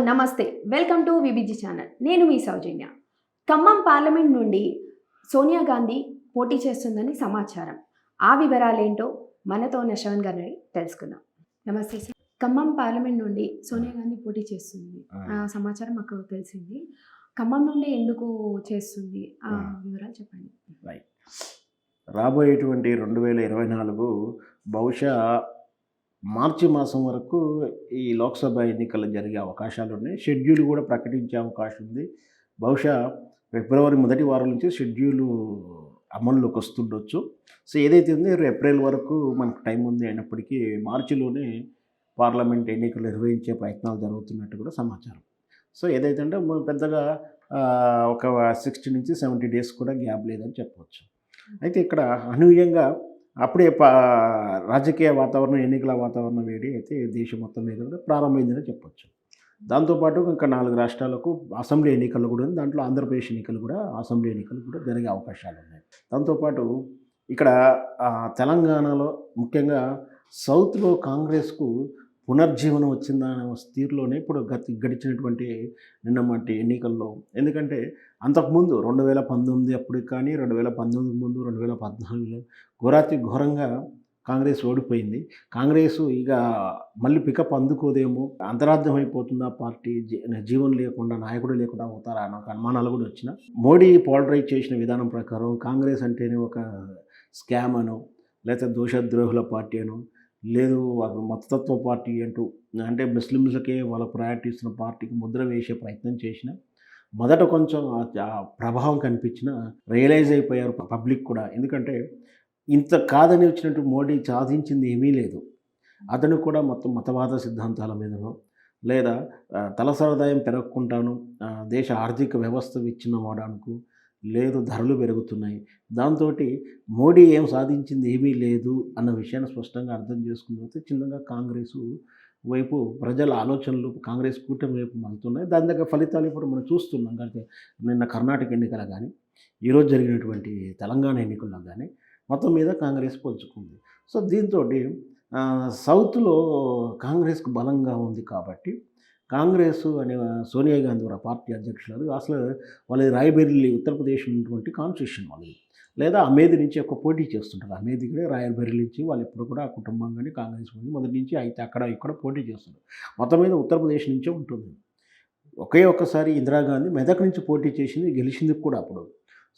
నమస్తే. Welcome to VBG channel. నేను మీ సౌజన్య. Khammam parliament నుండి సోనియా గాంధీ పోటీ చేస్తుందని సమాచారం. ఆ వివరాలేంటో మనతో నషవన్ గారిని తెలుసుకుందాం. నమస్తే సార్. ఖమ్మం పార్లమెంట్ నుండి సోనియా గాంధీ పోటీ చేస్తుంది. ఆ సమాచారం మాకు తెలిసింది. ఖమ్మం నుండి ఎందుకు చేస్తుంది? ఆ వివరాలు చెప్పండి. రైట్. రాబోయేటువంటి 2024 బహుశా మార్చి మాసం వరకు ఈ లోక్సభ ఎన్నికలు జరిగే అవకాశాలు ఉన్నాయి. షెడ్యూల్ కూడా ప్రకటించే అవకాశం ఉంది. బహుశా ఫిబ్రవరి మొదటి వారం నుంచి షెడ్యూలు అమల్లోకి వస్తుండొచ్చు. సో ఏదైతే ఉందో ఏప్రిల్ వరకు మనకు టైం ఉంది. అయినప్పటికీ మార్చిలోనే పార్లమెంట్ ఎన్నికలు నిర్వహించే ప్రయత్నాలు జరుగుతున్నట్టు కూడా సమాచారం. సో ఏదైతే అంటే పెద్దగా ఒక 60 నుంచి 70 డేస్ కూడా గ్యాప్ లేదని చెప్పవచ్చు. అయితే ఇక్కడ అనూహ్యంగా అప్పుడే రాజకీయ వాతావరణం, ఎన్నికల వాతావరణం వేడి అయితే దేశం మొత్తం మీద కూడా ప్రారంభమైందని చెప్పొచ్చు. దాంతోపాటు ఇంకా 4 రాష్ట్రాలకు అసెంబ్లీ ఎన్నికలు కూడా ఉంది. దాంట్లో ఆంధ్రప్రదేశ్ ఎన్నికలు కూడా, అసెంబ్లీ ఎన్నికలు కూడా జరిగే అవకాశాలు ఉన్నాయి. దాంతోపాటు ఇక్కడ తెలంగాణలో ముఖ్యంగా సౌత్లో కాంగ్రెస్కు పునర్జీవనం వచ్చిందనే తీరులోనే ఇప్పుడు గడిచినటువంటి నిన్నటి ఎన్నికల్లో. ఎందుకంటే అంతకుముందు 2019 అప్పటికి కానీ, 2019 ముందు 2014లో ఘోరంగా కాంగ్రెస్ ఓడిపోయింది. కాంగ్రెస్ ఇక మళ్ళీ పికప్ అందుకోదేమో, అంతరార్థం అయిపోతుందా పార్టీ, జీవం లేకుండా, నాయకుడు లేకుండా అవుతారా నాకు అనుమానాలు కూడా వచ్చిన. మోడీ పోలరైజ్ చేసిన విధానం ప్రకారం కాంగ్రెస్ అంటేనే ఒక స్కామ్ అనో, లేకపోతే దోషద్రోహుల పార్టీ అనో, లేదు మతతత్వ పార్టీ అంటూ, అంటే ముస్లిమ్స్లకే వాళ్ళ ప్రయారిటీ ఇస్తున్న పార్టీకి ముద్ర వేసే ప్రయత్నం చేసిన మొదట కొంచెం ప్రభావం కనిపించిన రియలైజ్ అయిపోయారు పబ్లిక్ కూడా. ఎందుకంటే ఇంత కాదని వచ్చినట్టు మోడీ సాధించింది ఏమీ లేదు. అతను కూడా మొత్తం మతవాద సిద్ధాంతాల మీదనో, లేదా తలసరదాయం పెరగకుండాను దేశ ఆర్థిక వ్యవస్థ విచ్ఛిన్నమవడానికి, లేదు ధరలు పెరుగుతున్నాయి, దాంతో మోడీ ఏం సాధించింది ఏమీ లేదు అన్న విషయాన్ని స్పష్టంగా అర్థం చేసుకున్న తర్వాత చిన్నగా కాంగ్రెసు వైపు ప్రజల ఆలోచనలు కాంగ్రెస్ కూటమి వైపు మలుతున్నాయి. దాని దగ్గర ఫలితాలు ఇప్పుడు మనం చూస్తున్నాం. కాబట్టి నిన్న కర్ణాటక ఎన్నికలు కానీ, ఈరోజు జరిగినటువంటి తెలంగాణ ఎన్నికల్లో కానీ మొత్తం మీద కాంగ్రెస్ పుంజుకుంది. సో దీంతో సౌత్లో కాంగ్రెస్కు బలంగా ఉంది. కాబట్టి కాంగ్రెస్ అనే సోనియా గాంధీ వారి పార్టీ అధ్యక్షులు అసలు వాళ్ళది రాయ్బరేలీ, ఉత్తరప్రదేశ్ ఉన్నటువంటి కాన్స్టిట్యూషన్ వాళ్ళది, లేదా అమేధి నుంచి ఒక పోటీ చేస్తుంటారు. అమేధి కూడా రాయ్బరేలీ నుంచి వాళ్ళు ఎప్పుడు కూడా ఆ కుటుంబం కానీ కాంగ్రెస్ మంది మొదటి నుంచి అయితే అక్కడ ఇక్కడ పోటీ చేస్తున్నారు. మొత్తం మీద ఉత్తరప్రదేశ్ నుంచే ఉంటుంది. ఒక్కసారి ఇందిరాగాంధీ మెదక్ నుంచి పోటీ చేసింది, గెలిచింది కూడా అప్పుడు.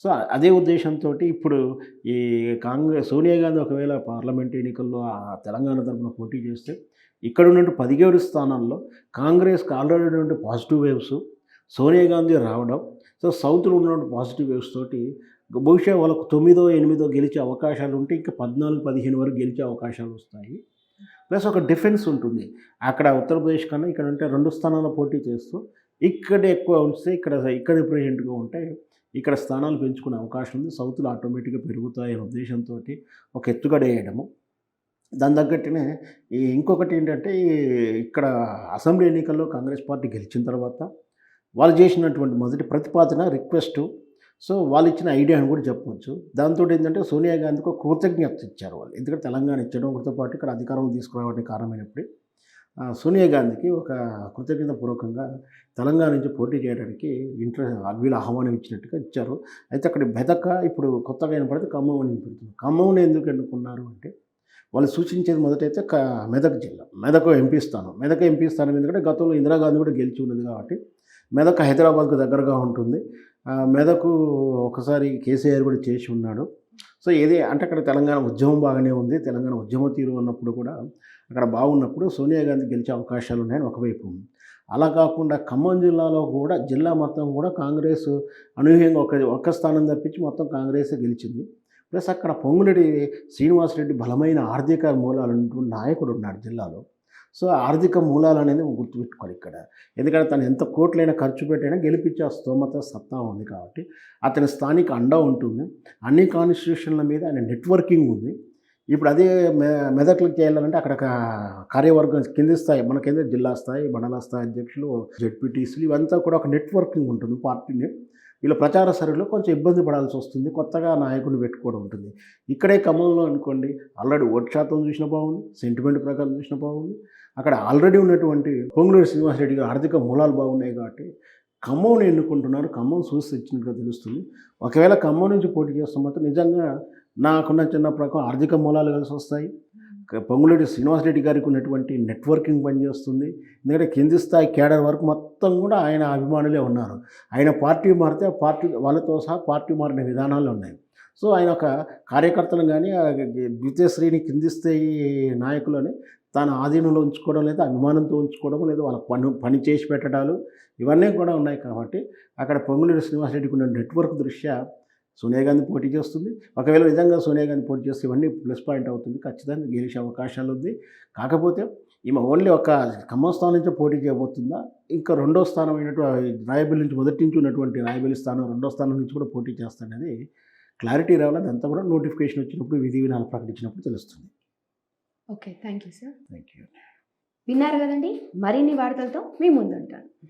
సో అదే ఉద్దేశంతో ఇప్పుడు ఈ సోనియా గాంధీ ఒకవేళ పార్లమెంట్ ఎన్నికల్లో తెలంగాణ తరఫున పోటీ చేస్తే ఇక్కడ ఉన్నట్టు 17 స్థానాల్లో కాంగ్రెస్కి ఆల్రెడీ ఉన్నటువంటి పాజిటివ్ వేవ్స్, సోనియా గాంధీ రావడం, సో సౌత్లో ఉన్నటువంటి పాజిటివ్ వేవ్స్ తోటి బహుశా వాళ్ళకు 9, 8 గెలిచే అవకాశాలు ఉంటే ఇంకా 14, 15 వరకు గెలిచే అవకాశాలు వస్తాయి. ప్లస్ ఒక డిఫెన్స్ ఉంటుంది. అక్కడ ఉత్తరప్రదేశ్ కన్నా ఇక్కడ ఉంటే 2 స్థానాల పోటీ చేస్తూ ఇక్కడ ఎక్కువ ఉంచితే ఇక్కడ రిప్రజెంట్గా ఉంటే ఇక్కడ స్థానాలు పెంచుకునే అవకాశం ఉంది. సౌత్లో ఆటోమేటిక్గా పెరుగుతాయనే ఉద్దేశంతో ఒక ఎత్తుగడ వేయడము. దాని తగ్గట్టునే ఇంకొకటి ఏంటంటే ఇక్కడ అసెంబ్లీ ఎన్నికల్లో కాంగ్రెస్ పార్టీ గెలిచిన తర్వాత వాళ్ళు చేసినటువంటి మొదటి ప్రతిపాదన రిక్వెస్టు, సో వాళ్ళు ఇచ్చిన ఐడియా అని కూడా చెప్పవచ్చు. దాంతో ఏంటంటే సోనియా గాంధీకి ఒక కృతజ్ఞత ఇచ్చారు వాళ్ళు. ఎందుకంటే తెలంగాణ ఇచ్చడంతో పాటు ఇక్కడ అధికారం తీసుకురావడానికి కారణమైనప్పుడు సోనియా గాంధీకి ఒక కృతజ్ఞతాపూర్వకంగా తెలంగాణ నుంచి పోటీ చేయడానికి వీళ్ళు ఆహ్వానం ఇచ్చినట్టుగా ఇచ్చారు. అయితే అక్కడ మెదక్ ఇప్పుడు కొత్తగా వినపడితే ఖమ్మం అని వినపడుతుంది. ఖమ్మంని ఎందుకు ఎన్నుకున్నారు అంటే వాళ్ళు సూచించేది మొదటైతే మెదక్ జిల్లా, మెదక్ ఎంపీ స్థానం ఎందుకంటే గతంలో ఇందిరాగాంధీ కూడా గెలిచి ఉన్నది కాబట్టి మెదక్ హైదరాబాద్కు దగ్గరగా ఉంటుంది. మెదక్ ఒకసారి కేసీఆర్ కూడా చేసి ఉన్నాడు. సో ఏది అంటే అక్కడ తెలంగాణ ఉద్యమం బాగానే ఉంది. తెలంగాణ ఉద్యమ తీరు ఉన్నప్పుడు కూడా అక్కడ బాగున్నప్పుడు సోనియా గాంధీ గెలిచే అవకాశాలు ఉన్నాయని ఒకవైపు. అలా కాకుండా ఖమ్మం జిల్లాలో కూడా జిల్లా మొత్తం కూడా కాంగ్రెస్ అనూహ్యంగా ఒక్క స్థానం తప్పించి మొత్తం కాంగ్రెస్ గెలిచింది. ప్లస్ అక్కడ పొంగులేటి శ్రీనివాసరెడ్డి బలమైన ఆర్థిక మూలాలు నాయకుడు ఉన్నాడు జిల్లాలో. సో ఆర్థిక మూలాలు అనేది గుర్తుపెట్టుకోవాలి ఇక్కడ. ఎందుకంటే తను ఎంత కోట్లైనా ఖర్చు పెట్టైనా గెలిపించే ఆ స్తోమత సత్తా ఉంది కాబట్టి అతని స్థానిక అండ ఉంటుంది. అన్ని కాన్స్టిట్యూషన్ల మీద ఆయన నెట్వర్కింగ్ ఉంది. ఇప్పుడు అదే మెదక్లకు చేయాలంటే అక్కడ కార్యవర్గం కింది స్థాయి, మనకేందో జిల్లా స్థాయి, మండల స్థాయి అధ్యక్షులు, జెడ్పీటీసీలు ఇవంతా కూడా ఒక నెట్వర్కింగ్ ఉంటుంది పార్టీని. వీళ్ళ ప్రచార సర్వేలో కొంచెం ఇబ్బంది పడాల్సి వస్తుంది, కొత్తగా నాయకుడిని పెట్టుకోవడం ఉంటుంది. ఇక్కడే ఖమ్మంలో అనుకోండి, ఆల్రెడీ ఓటు శాతం చూసినా బాగుంది, సెంటిమెంట్ ప్రకారం చూసినా బాగుంది. అక్కడ ఆల్రెడీ ఉన్నటువంటి పొంగులేటి శ్రీనివాసరెడ్డి గారి ఆర్థిక మూలాలు బాగున్నాయి కాబట్టి ఖమ్మంని ఎన్నుకుంటున్నారు. ఖమ్మం చూసి ఇచ్చినట్టుగా తెలుస్తుంది. ఒకవేళ ఖమ్మం నుంచి పోటీ చేస్తే మాత్రం నిజంగా నాకున్న చిన్న ప్రకారం ఆర్థిక మూలాలు కలిసి వస్తాయి. పొంగులేటి శ్రీనివాసరెడ్డి గారికి ఉన్నటువంటి నెట్వర్కింగ్ పనిచేస్తుంది. ఎందుకంటే కింది స్థాయి కేడర్ వరకు మొత్తం కూడా ఆయన అభిమానులే ఉన్నారు. ఆయన పార్టీ మారితే ఆ పార్టీ వాళ్ళతో సహా పార్టీ మారిన విధానాలు ఉన్నాయి. సో ఆయన ఒక కార్యకర్తలను కానీ ద్వితీయ శ్రేణి కింది స్థాయి నాయకులని తన ఆధీనంలో ఉంచుకోవడం, లేదా అభిమానంతో ఉంచుకోవడం, లేదా వాళ్ళ పని చేసి పెట్టడాలు ఇవన్నీ కూడా ఉన్నాయి. కాబట్టి అక్కడ పొంగులేటి శ్రీనివాసరెడ్డికి ఉన్న నెట్వర్క్ దృష్ట్యా సోనియా గాంధీ పోటీ చేస్తుంది. ఒకవేళ నిజంగా సోనియా గాంధీ పోటీ చేస్తే ఇవన్నీ ప్లస్ పాయింట్ అవుతుంది, ఖచ్చితంగా గెలిచే అవకాశాలు ఉంది. కాకపోతే ఈమె ఓన్లీ ఒక ఖమ్మం స్థానం నుంచే పోటీ చేయబోతుందా, ఇంకా రెండో స్థానం అయినటువంటి రాయబెల్లి నుంచి మొదటి నుంచి ఉన్నటువంటి రాయబెల్లి స్థానం రెండో స్థానం నుంచి కూడా పోటీ చేస్తాడనేది క్లారిటీ రావాలి. అదంతా కూడా నోటిఫికేషన్ వచ్చినప్పుడు, విధి విధానాలు ప్రకటించినప్పుడు తెలుస్తుంది. Okay, thank you sir. Thank you. విన్నారు కదండి, మరిన్ని వార్తలతో మీ ముందుంటాను.